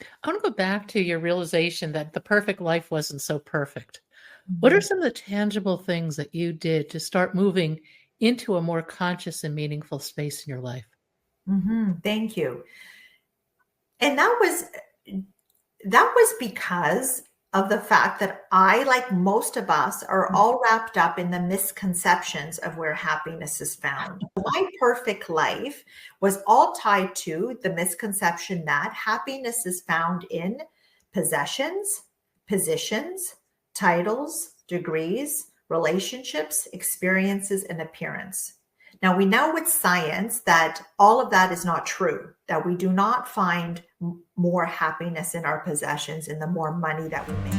I want to go back to your realization that the perfect life wasn't so perfect. What are Mhm. some of the tangible things that you did to start moving into a more conscious and meaningful space in your life? Thank you. And that was because of the fact that I, like most of us, are all wrapped up in the misconceptions of where happiness is found. My perfect life was all tied to the misconception that happiness is found in possessions, positions, titles, degrees, relationships, experiences, and appearance. Now, we know with science that all of that is not true, that we do not find more happiness in our possessions and the more money that we make.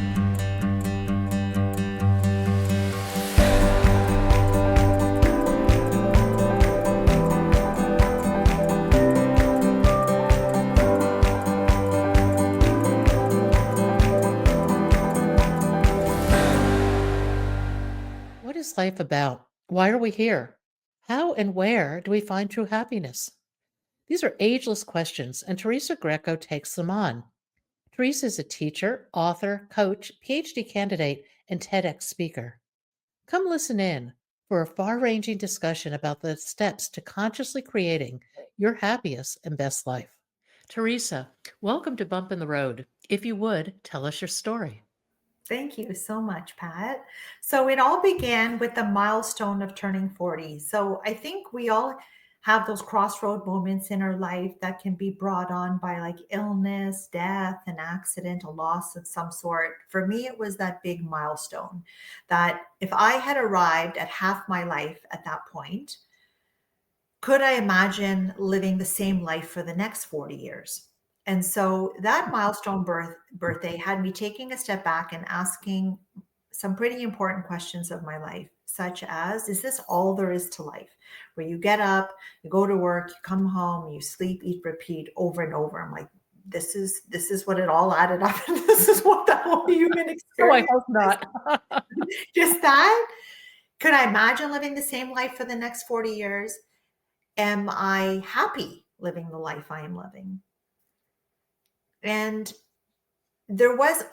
What is life about? Why are we here? How and where do we find true happiness? These are ageless questions, and Teresa Greco takes them on. Teresa is a teacher, author, coach, PhD candidate, and TEDx speaker. Come listen in for a far ranging discussion about the steps to consciously creating your happiest and best life. Teresa, welcome to Bump in the Road. If you would, tell us your story. Thank you so much, Pat. So it all began with the milestone of turning 40. So I think we all have those crossroad moments in our life that can be brought on by like illness, death, an accident, a loss of some sort. For me, it was that big milestone that if I had arrived at half my life at that point, could I imagine living the same life for the next 40 years? And so that milestone birthday had me taking a step back and asking some pretty important questions of my life, such as, is this all there is to life? Where you get up, you go to work, you come home, you sleep, eat, repeat over and over. I'm like, this is what it all added up. And this is what the whole human Oh, I experience hope is. not. Just that. Could I imagine living the same life for the next 40 years? Am I happy living the life I am living? And there was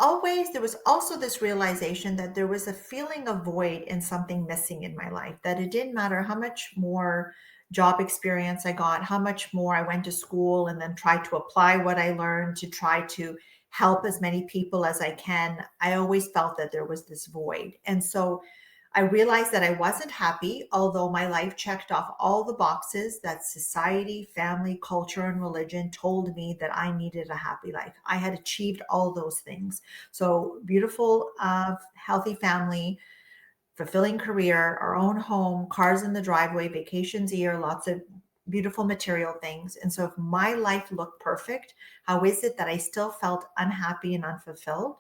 also this realization that there was a feeling of void and something missing in my life, that it didn't matter how much more job experience I got, how much more I went to school and then tried to apply what I learned to try to help as many people as I can. I always felt that there was this void. And so I realized that I wasn't happy, although my life checked off all the boxes that society, family, culture, and religion told me that I needed a happy life. I had achieved all those things. So, beautiful, healthy family, fulfilling career, our own home, cars in the driveway, vacations a year, lots of beautiful material things. And so, if my life looked perfect, how is it that I still felt unhappy and unfulfilled?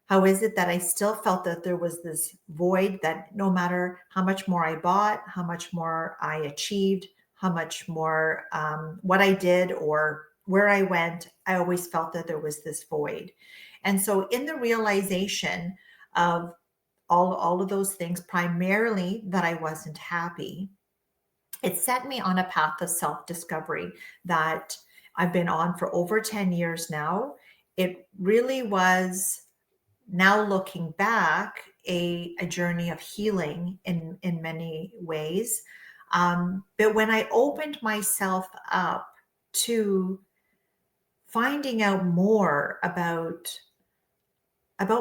How is it that I still felt that there was this void, that no matter how much more I bought, how much more I achieved, how much more what I did or where I went, I always felt that there was this void. And so, in the realization of all of those things, primarily that I wasn't happy, it set me on a path of self discovery that I've been on for over 10 years now. It really was, now looking back, a journey of healing in many ways. But when I opened myself up to finding out more about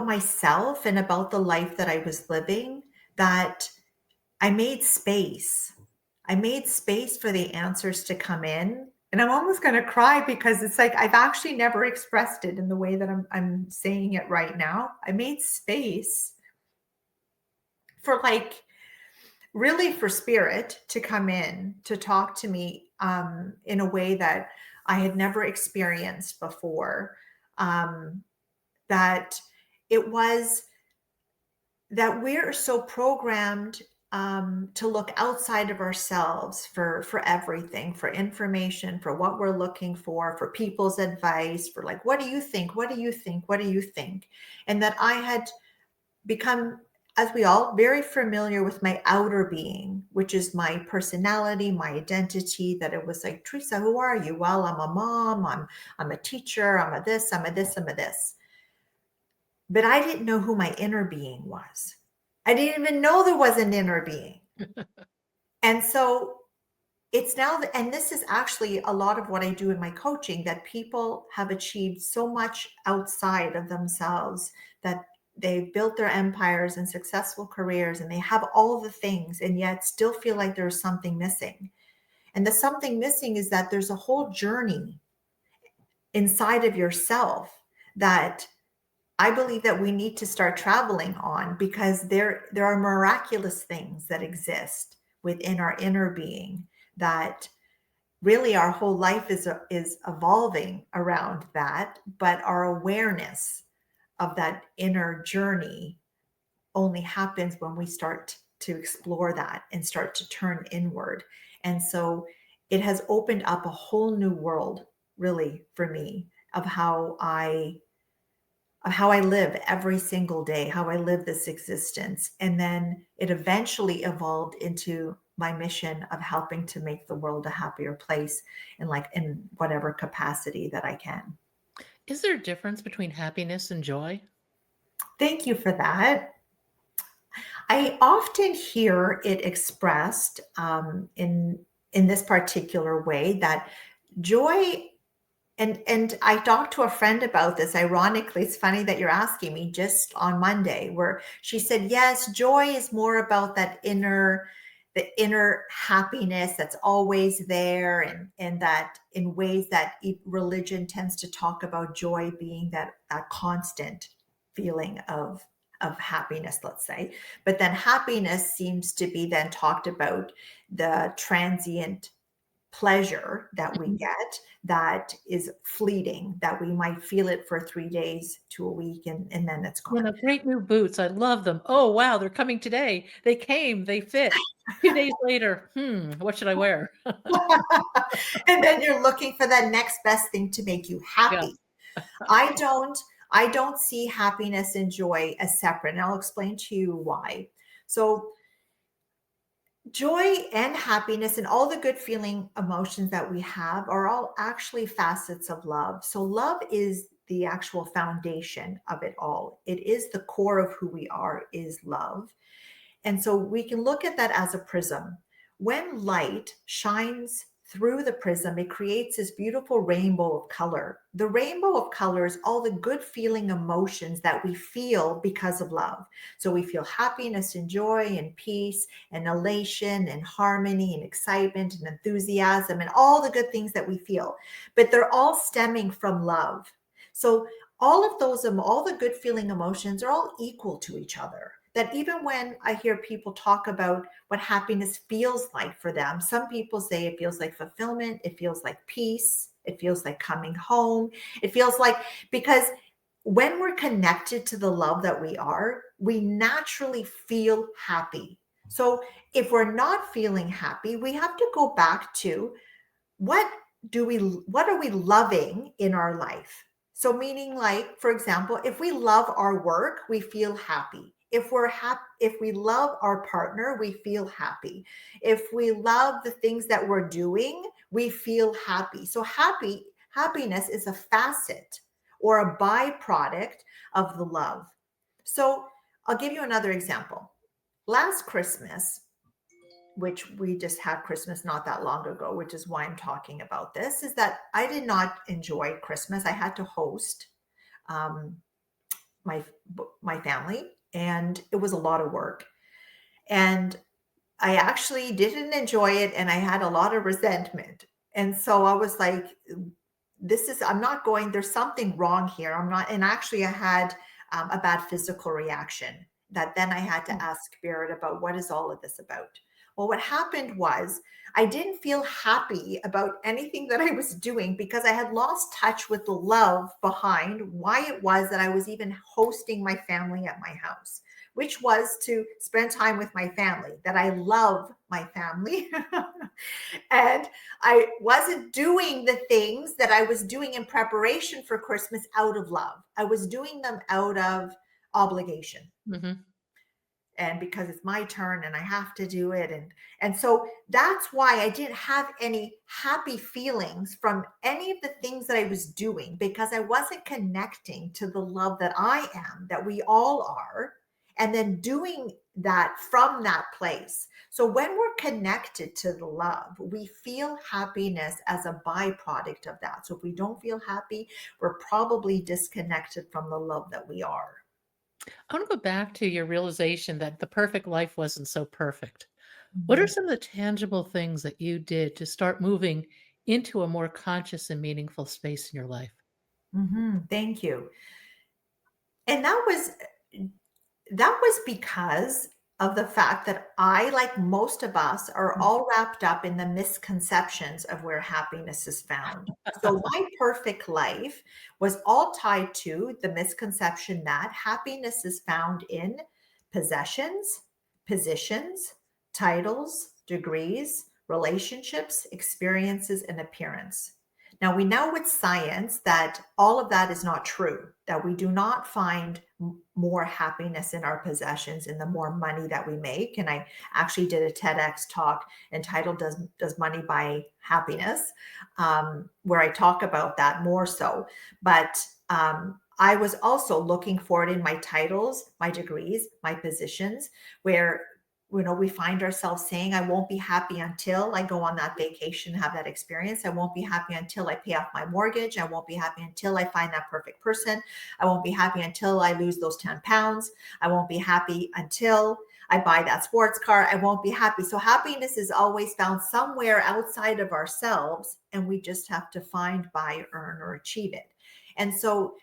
myself and about the life that I was living, that I made space. I made space for the answers to come in. And I'm almost going to cry because it's like I've actually never expressed it in the way that I'm saying it right now. I made space for, like, really for spirit to come in to talk to me in a way that I had never experienced before. Um, that it was that we're so programmed to look outside of ourselves for everything, for information, for what we're looking for people's advice, for like, what do you think? What do you think? What do you think? And that I had become as we all, very familiar with my outer being, which is my personality, my identity, that it was like, Teresa, who are you? Well, I'm a mom, I'm a teacher, I'm a this, I'm a this, I'm a this. But I didn't know who my inner being was. I didn't even know there was an inner being. And so it's now, and this is actually a lot of what I do in my coaching, that people have achieved so much outside of themselves, that they've built their empires and successful careers and they have all the things and yet still feel like there's something missing. And the something missing is that there's a whole journey inside of yourself that I believe that we need to start traveling on, because there are miraculous things that exist within our inner being, that really our whole life is evolving around that, but our awareness of that inner journey only happens when we start to explore that and start to turn inward. And so it has opened up a whole new world, really, for me, of how I live every single day, how I live this existence. And then it eventually evolved into my mission of helping to make the world a happier place, in like in whatever capacity that I can. Is there a difference between happiness and joy? Thank you for that. I often hear it expressed in this particular way, that joy, and I talked to a friend about this. Ironically, it's funny that you're asking me, just on Monday, where she said, yes, joy is more about the inner happiness that's always there, and that in ways that religion tends to talk about joy being that constant feeling of happiness, let's say. But then happiness seems to be then talked about the transient pleasure that we Mhm. get, that is fleeting, that we might feel it for 3 days to a week, and then it's You gone. know, great new boots. I love them. Oh, wow, they're coming today. They came, they fit. 2 days later, what should I wear? And then you're looking for that next best thing to make you Yeah. happy. I don't see happiness and joy as separate, and I'll explain to you why. So joy and happiness and all the good feeling emotions that we have are all actually facets of love. So love is the actual foundation of it all. It is the core of who we are, is love. And so we can look at that as a prism. When light shines through the prism, it creates this beautiful rainbow of color. The rainbow of color is all the good feeling emotions that we feel because of love. So we feel happiness and joy and peace and elation and harmony and excitement and enthusiasm and all the good things that we feel. But they're all stemming from love. So all of those, all the good feeling emotions are all equal to each other. That even when I hear people talk about what happiness feels like for them, some people say it feels like fulfillment, it feels like peace, it feels like coming home, it feels like, because when we're connected to the love that we are, we naturally feel happy. So if we're not feeling happy, we have to go back to what what are we loving in our life? So meaning, like, for example, if we love our work, we feel happy. If we're happy, if we love our partner, we feel happy. If we love the things that we're doing, we feel happy. So happiness is a facet or a byproduct of the love. So I'll give you another example. Last Christmas, which we just had Christmas not that long ago, which is why I'm talking about this, is that I did not enjoy Christmas. I had to host um, my my family, and it was a lot of work. And I actually didn't enjoy it, and I had a lot of resentment. And so I was like, "This is I'm not going. There's something wrong here. I'm not." And actually, I had a bad physical reaction that then I had to ask Spirit about, what is all of this about? Well, what happened was I didn't feel happy about anything that I was doing, because I had lost touch with the love behind why it was that I was even hosting my family at my house, which was to spend time with my family, that I love my family. And I wasn't doing the things that I was doing in preparation for Christmas out of love. I was doing them out of obligation. Mhm. and because it's my turn and I have to do it. And so that's why I didn't have any happy feelings from any of the things that I was doing, because I wasn't connecting to the love that I am, that we all are, and then doing that from that place. So when we're connected to the love, we feel happiness as a byproduct of that. So if we don't feel happy, we're probably disconnected from the love that we are. I want to go back to your realization that the perfect life wasn't so perfect. What are Mhm. some of the tangible things that you did to start moving into a more conscious and meaningful space in your life? Thank you. And that was because of the fact that I, like most of us, are Mm. all wrapped up in the misconceptions of where happiness is found. So my perfect life was all tied to the misconception that happiness is found in possessions, positions, titles, degrees, relationships, experiences, and appearance. Now, we know with science that all of that is not true, that we do not find more happiness in our possessions and the more money that we make. And I actually did a TEDx talk entitled Does Money Buy Happiness? Where I talk about that more so. But I was also looking for it in my titles, my degrees, my positions, where we find ourselves saying, I won't be happy until I go on that vacation, have that experience. I won't be happy until I pay off my mortgage. I won't be happy until I find that perfect person. I won't be happy until I lose those 10 pounds. I won't be happy until I buy that sports car. I won't be happy. So happiness is always found somewhere outside of ourselves, and we just have to find, buy, earn, or achieve it. And so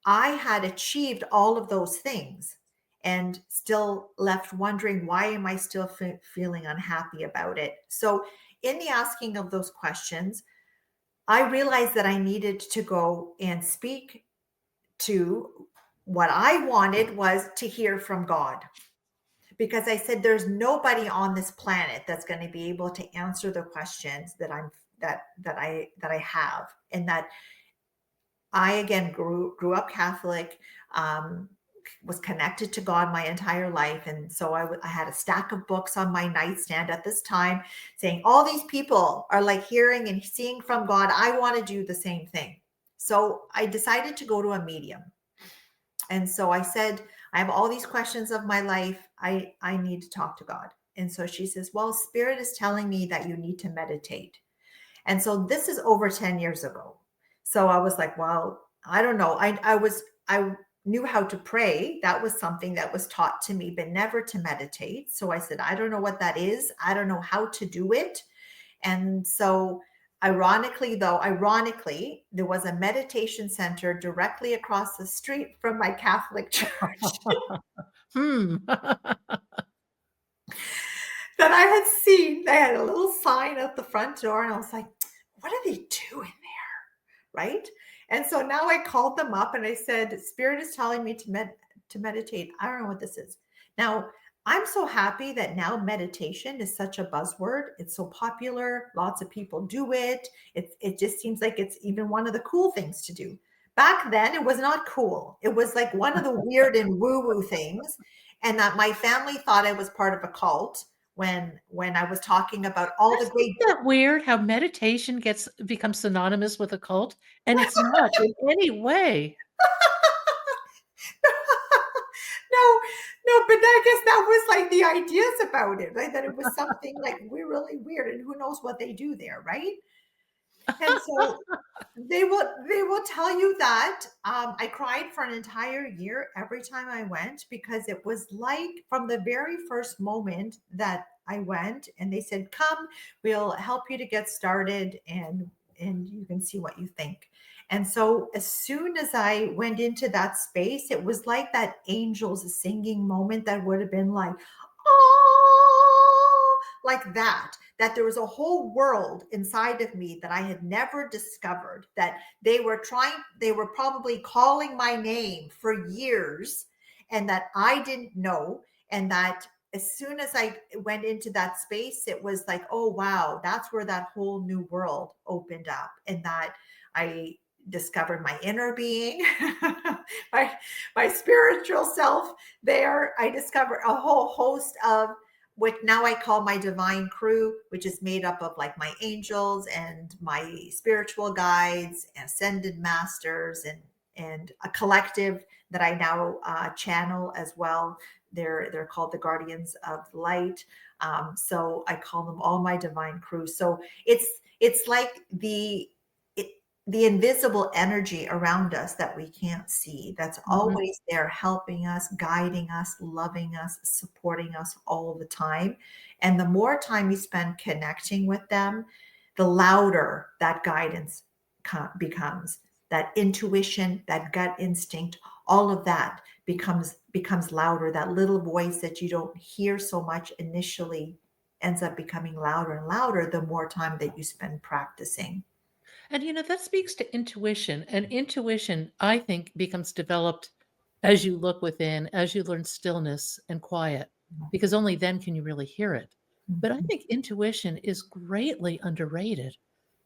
I had achieved all of those things and still left wondering, why am I still feeling unhappy about it? So in the asking of those questions, I realized that I needed to go and speak to what I wanted was to hear from God, because I said there's nobody on this planet that's going to be able to answer the questions that I have. And that I again grew up Catholic, um, was connected to God my entire life, and so I had a stack of books on my nightstand at this time, saying all these people are like hearing and seeing from God. I want to do the same thing. So I decided to go to a medium, and so I said, I have all these questions of my life. I need to talk to God. And so she says, well, Spirit is telling me that you need to meditate. And so this is over 10 years ago. So I was like, well, I don't know. I knew how to pray. That was something that was taught to me, but never to meditate. So I said, I don't know what that is. I don't know how to do it. And so ironically, there was a meditation center directly across the street from my Catholic church Hmm. that I had seen. They had a little sign at the front door, and I was like, what are they doing? Right? And so now I called them up and I said, Spirit is telling me to meditate. I don't know what this is. Now, I'm so happy that now meditation is such a buzzword. It's so popular. Lots of people do it. It just seems like it's even one of the cool things to do. Back then, it was not cool. It was like one of the weird and woo-woo things. And that my family thought I was part of a cult when I was talking about all the Isn't great. that weird how meditation becomes synonymous with a cult, and it's not in any way. No, no, but I guess that was like the ideas about it, right? That it was something like we're really weird, and who knows what they do there, right? And so they will tell you that I cried for an entire year every time I went, because it was like from the very first moment that I went, and they said, "Come, we'll help you to get started, and you can see what you think." And so as soon as I went into that space, it was like that angels singing moment that would have been like, oh, like that there was a whole world inside of me that I had never discovered, that they were probably calling my name for years, and that I didn't know. And that as soon as I went into that space, it was like, oh, wow, that's where that whole new world opened up. And that I discovered my inner being, my my spiritual self there. I discovered a whole host of what now I call my divine crew, which is made up of like my angels and my spiritual guides, ascended masters, and a collective that I now channel as well. They're called the Guardians of Light. So I call them all my divine crew. So it's like the invisible energy around us that we can't see, that's Mhm. always there helping us, guiding us, loving us, supporting us all the time. And the more time you spend connecting with them, the louder that guidance becomes. That intuition, that gut instinct, all of that becomes louder. That little voice that you don't hear so much initially ends up becoming louder and louder the more time that you spend practicing. And that speaks to intuition. And intuition, I think, becomes developed as you look within, as you learn stillness and quiet, because only then can you really hear it. But I Mhm. think intuition is greatly underrated.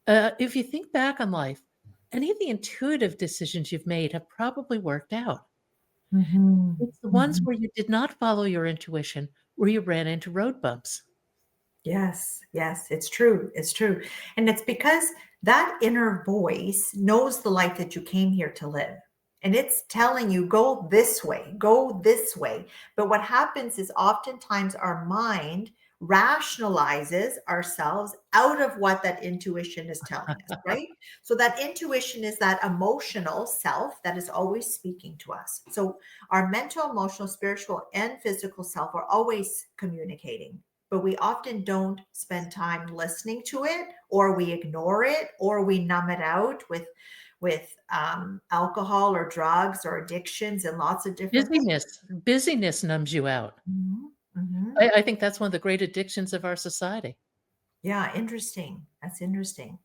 If you think back on life, any of the intuitive decisions you've made have probably worked out. Mhm. It's the ones Mhm. where you did not follow your intuition, where you ran into road bumps. Yes, yes, it's true. It's true. And it's because that inner voice knows the life that you came here to live. And it's telling you, go this way, go this way. But what happens is oftentimes our mind rationalizes ourselves out of what that intuition is telling us, right? So that intuition is that emotional self that is always speaking to us. So our mental, emotional, spiritual, and physical self are always communicating, but we often don't spend time listening to it, or we ignore it, or we numb it out with alcohol or drugs or addictions and lots of different things. Busyness numbs you out. Mhm, mhm. I think that's one of the great addictions of our society. Yeah, interesting. That's interesting.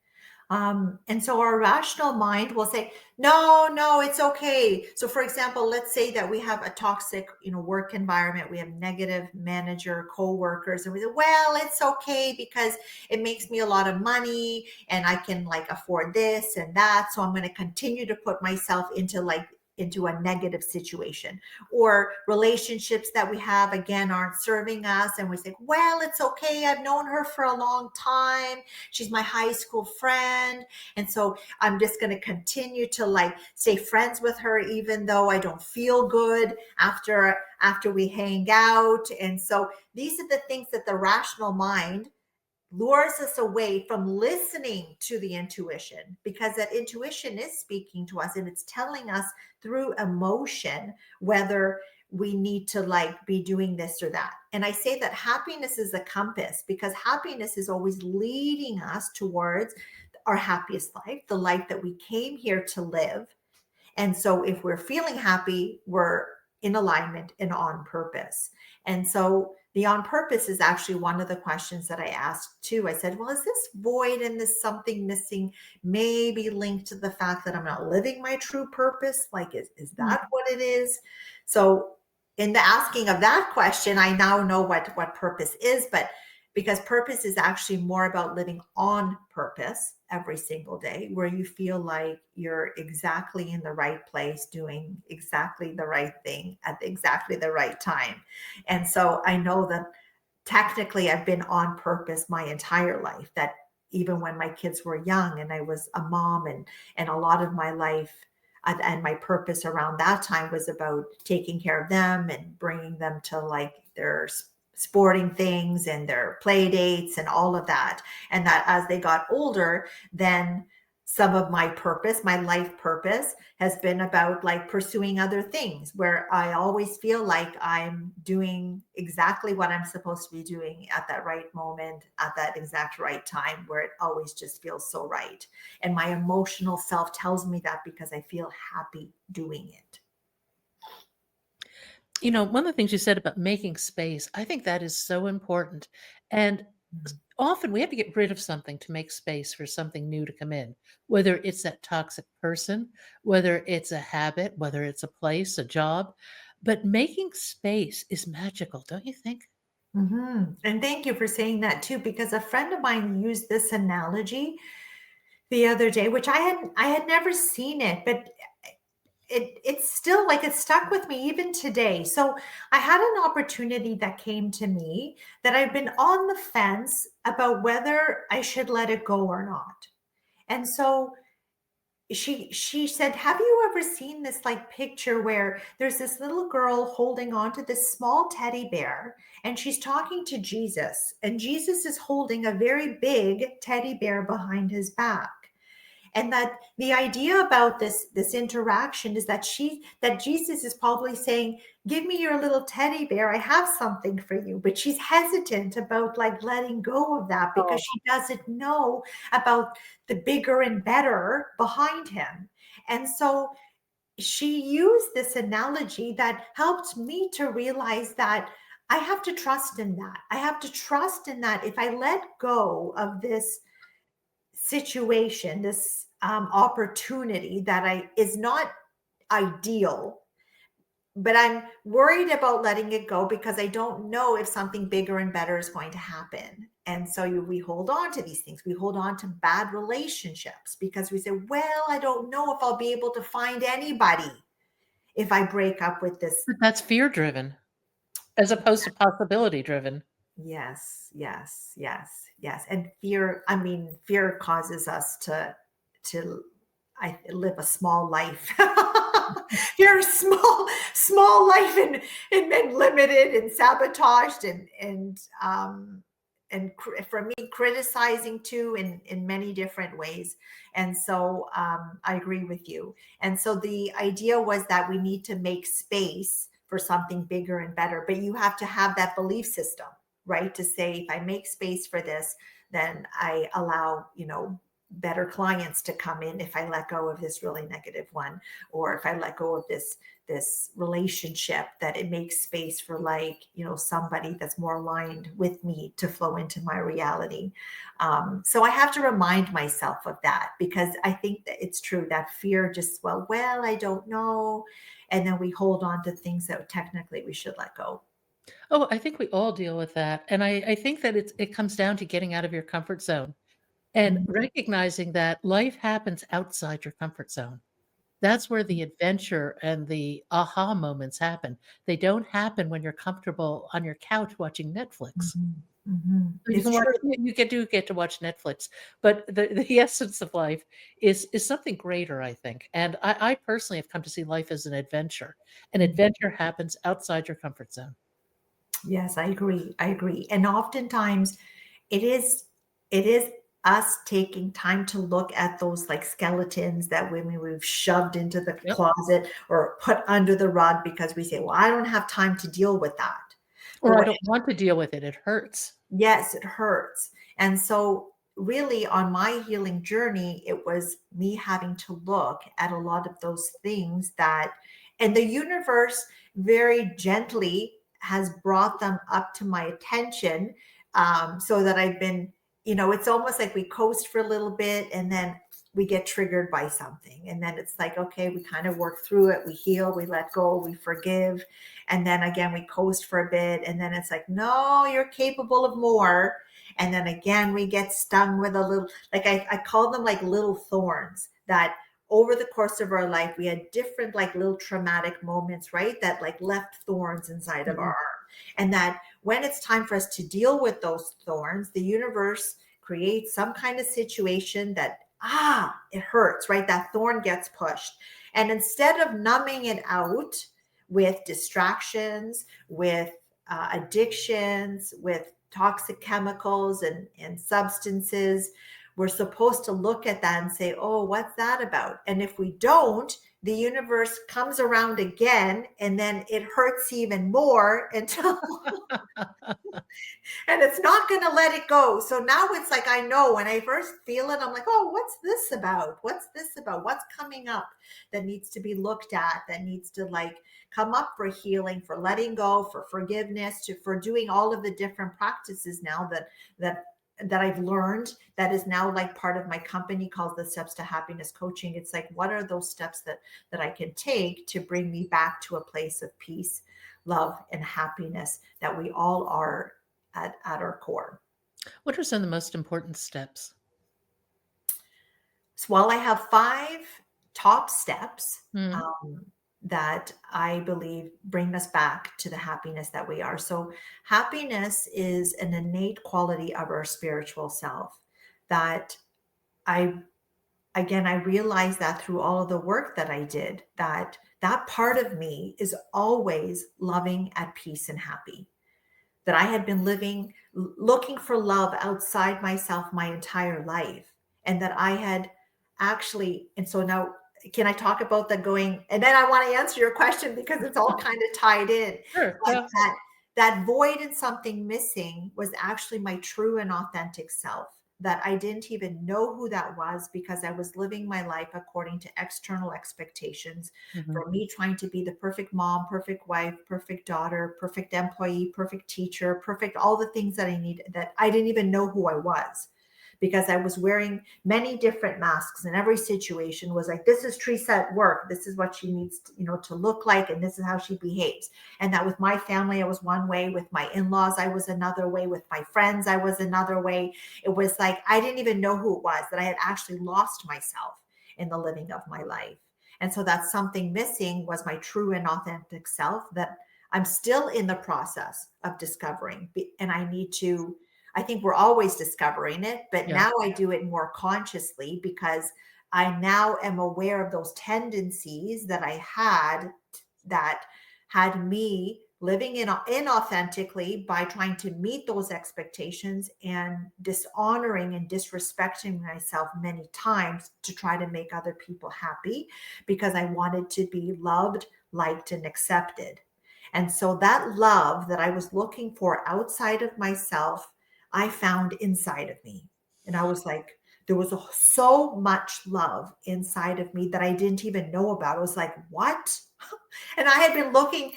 And so our rational mind will say, no, no, it's okay. So for example, let's say that we have a toxic, work environment. We have negative manager, co-workers, and we say, well, it's okay because it makes me a lot of money and I can like afford this and that. So I'm going to continue to put myself into a negative situation. Or relationships that we have again aren't serving us, and we think, well, it's okay, I've known her for a long time, she's my high school friend, and so I'm just going to continue to like stay friends with her even though I don't feel good after we hang out. And so these are the things that the rational mind lures us away from listening to the intuition, because that intuition is speaking to us and it's telling us through emotion whether we need to like be doing this or that. And I say that happiness is a compass, because happiness is always leading us towards our happiest life, the life that we came here to live. And so if we're feeling happy, we're in alignment and on purpose. And so the on purpose is actually one of the questions that I asked too. I said, well, is this void and this something missing maybe linked to the fact that I'm not living my true purpose? Like, is that Mm. what it is? So in the asking of that question, I now know what purpose is, but because purpose is actually more about living on purpose every single day, where you feel like you're exactly in the right place, doing exactly the right thing at exactly the right time. And so I know that technically I've been on purpose my entire life, that even when my kids were young and I was a mom, and a lot of my life and my purpose around that time was about taking care of them and bringing them to like their sporting things and their play dates and all of that. And that as they got older, then some of my purpose, my life purpose, has been about like pursuing other things where I always feel like I'm doing exactly what I'm supposed to be doing at that right moment, at that exact right time, where it always just feels so right. And my emotional self tells me that because I feel happy doing it. One of the things you said about making space, I think that is so important. And often we have to get rid of something to make space for something new to come in, whether it's that toxic person, whether it's a habit, whether it's a place, a job. But making space is magical, don't you think? And thank you for saying that too, because a friend of mine used this analogy the other day, which I had never seen it, but it's still like it stuck with me even today. So I had an opportunity that came to me that I've been on the fence about whether I should let it go or not. And so she said, "Have you ever seen this like picture where there's this little girl holding on to this small teddy bear and she's talking to Jesus and Jesus is holding a very big teddy bear behind his back?" And that the idea about this interaction is that Jesus is probably saying, "Give me your little teddy bear, I have something for you," but she's hesitant about like letting go of that because Oh, she doesn't know about the bigger and better behind him. And so she used this analogy that helped me to realize that I have to trust in that. I have to trust in that if I let go of this situation, this opportunity that I is not ideal, but I'm worried about letting it go because I don't know if something bigger and better is going to happen. And so we hold on to these things. We hold on to bad relationships because we say, "Well, I don't know if I'll be able to find anybody if I break up with this." but that's fear driven as opposed to possibility driven. Yes, yes, yes, yes. And fear, I mean, fear causes us to I live a small life. You're a small life and limited and sabotaged and for me criticizing too in many different ways. And so I agree with you. And so the idea was that we need to make space for something bigger and better, but you have to have that belief system, right? To say, if I make space for this, then I allow, better clients to come in if I let go of this really negative one, or if I let go of this relationship, that it makes space for like, somebody that's more aligned with me to flow into my reality. So I have to remind myself of that because I think that it's true that fear just, well, I don't know. And then we hold on to things that technically we should let go. Oh, I think we all deal with that, and I think that it comes down to getting out of your comfort zone and Mhm. recognizing that life happens outside your comfort zone. That's where the adventure and the aha moments happen. They don't happen when you're comfortable on your couch watching Netflix. Mhm. Mhm. You It's can watch true. you get to watch Netflix, but the essence of life is something greater, I think, and I personally have come to see life as an adventure. An Mhm. adventure happens outside your comfort zone. Yes, I agree. I agree. And oftentimes it is us taking time to look at those like skeletons that we've shoved into the Yep. closet or put under the rug because we say, "Well, I don't have time to deal with that." But Or I when don't want to deal with it, it hurts. Yes, it hurts. And so, really, on my healing journey, it was me having to look at a lot of those things and the universe very gently has brought them up to my attention, so that I've been, it's almost like we coast for a little bit and then we get triggered by something. And then it's like, okay, we kind of work through it, we heal, we let go, we forgive, and then again we coast for a bit and then it's like, no, you're capable of more. And then again we get stung with a little, like I call them like little thorns that over the course of our life we had different like little traumatic moments, right, that like left thorns inside of our Mhm. arm. And that when it's time for us to deal with those thorns, the universe creates some kind of situation that it hurts, right, that thorn gets pushed. And instead of numbing it out with distractions, with addictions, with toxic chemicals and substances. We're supposed to look at that and say, "Oh, what's that about?" And if we don't, the universe comes around again and then it hurts even more until and it's not going to let it go. So now it's like, I know when I first feel it, I'm like, "Oh, what's this about? What's this about? What's coming up that needs to be looked at, that needs to like come up for healing, for letting go, for forgiveness, for doing all of the different practices now that that I've learned, that is now like part of my company called the Steps to Happiness Coaching. It's like, what are those steps that I can take to bring me back to a place of peace, love, and happiness that we all are at our core." What are some of the most important steps? So while I have 5 top steps, Mm. um, that I believe bring us back to the happiness that we are. So happiness is an innate quality of our spiritual self that I again, I realized that through all of the work that I did, that that part of me is always loving, at peace, and happy. That I had been living, looking for love outside myself my entire life. And that I had actually, and so now, can I talk about the going? And then I want to answer your question because it's all kind of tied in. Sure. But Yeah. that void and something missing was actually my true and authentic self, that I didn't even know who that was because I was living my life according to external expectations, Mhm. for me trying to be the perfect mom, perfect wife, perfect daughter, perfect employee, perfect teacher, perfect all the things that I needed, that I didn't even know who I was, because I was wearing many different masks, and every situation was like, this is Teresa at work, this is what she needs to, to look like, and this is how she behaves. And that with my family I was one way, with my in-laws I was another way, with my friends I was another way. It was like I didn't even know who it was, that I had actually lost myself in the living of my life. And so that something missing was my true and authentic self, that I'm still in the process of discovering. And I think we're always discovering it, but Yeah. now I do it more consciously because I now am aware of those tendencies that I had, that had me living inauthentically by trying to meet those expectations and dishonoring and disrespecting myself many times to try to make other people happy, because I wanted to be loved, liked, and accepted. And so that love that I was looking for outside of myself, I found inside of me. And I was like, there was so much love inside of me that I didn't even know about. I was like, what? And I had been looking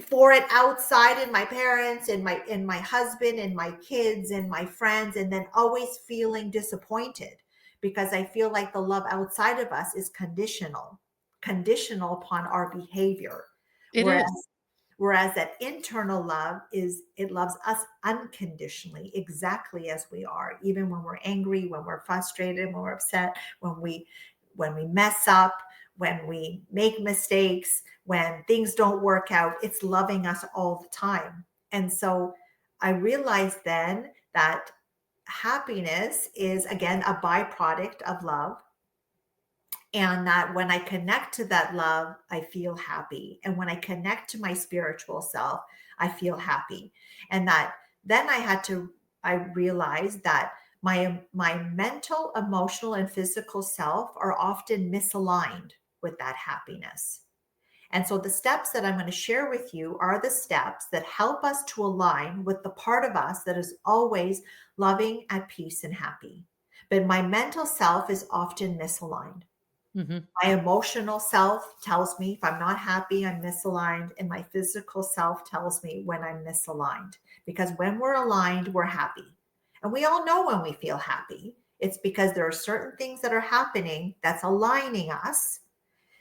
for it outside in my parents, in my husband, in my kids, and my friends, and then always feeling disappointed because I feel like the love outside of us is conditional upon our behavior. It Whereas is. Whereas that internal love is, it loves us unconditionally, exactly as we are, even when we're angry, when we're frustrated, when we're upset, when we mess up, when we make mistakes, when things don't work out. It's loving us all the time. And so I realized then that happiness is again a byproduct of love, and that when I connect to that love, I feel happy. And when I connect to my spiritual self, I feel happy. And that then I realized that my mental, emotional, and physical self are often misaligned with that happiness. And so the steps that I'm going to share with you are the steps that help us to align with the part of us that is always loving, at peace, and happy. But my mental self is often misaligned. Mhm. My emotional self tells me if I'm not happy, I'm misaligned. And my physical self tells me when I'm misaligned. Because when we're aligned, we're happy. And we all know when we feel happy. It's because there are certain things that are happening that's aligning us,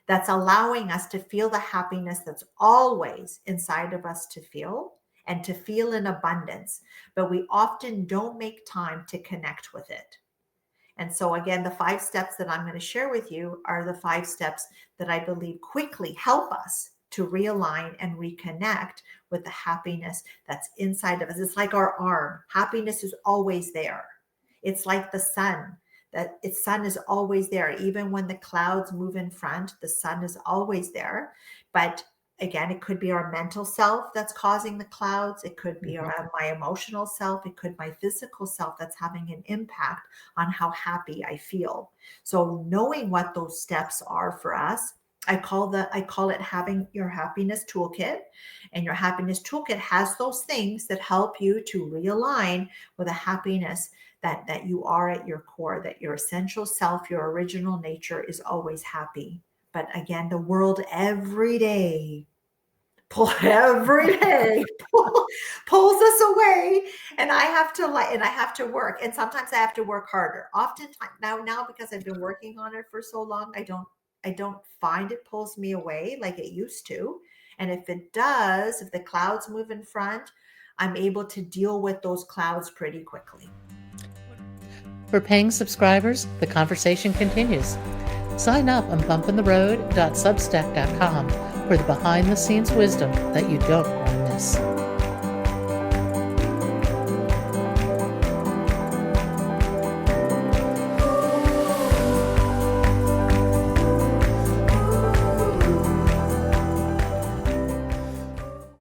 that's allowing us to feel the happiness that's always inside of us to feel, and to feel in abundance. But we often don't make time to connect with it. And so, again, the 5 steps that I'm going to share with you are the 5 steps that I believe quickly help us to realign and reconnect with the happiness that's inside of us. It's like our arm. Happiness is always there. It's like the sun, that its sun is always there. Even when the clouds move in front, the sun is always there. But again, it could be our mental self that's causing the clouds. It could be Mhm. around my emotional self. It could be my physical self that's having an impact on how happy I feel. So knowing what those steps are for us, I call it having your happiness toolkit. And your happiness toolkit has those things that help you to realign with a happiness that you are at your core, that your essential self, your original nature is always happy. But again, the world every day pulls us away, and I have to work, and sometimes I have to work harder. Oftentimes now because I've been working on it for so long, I don't find it pulls me away like it used to. And if it does, if the clouds move in front, I'm able to deal with those clouds pretty quickly. For paying subscribers, the conversation continues. Sign up on bumpintheroad.substack.com for the behind the scenes wisdom that you don't want to miss.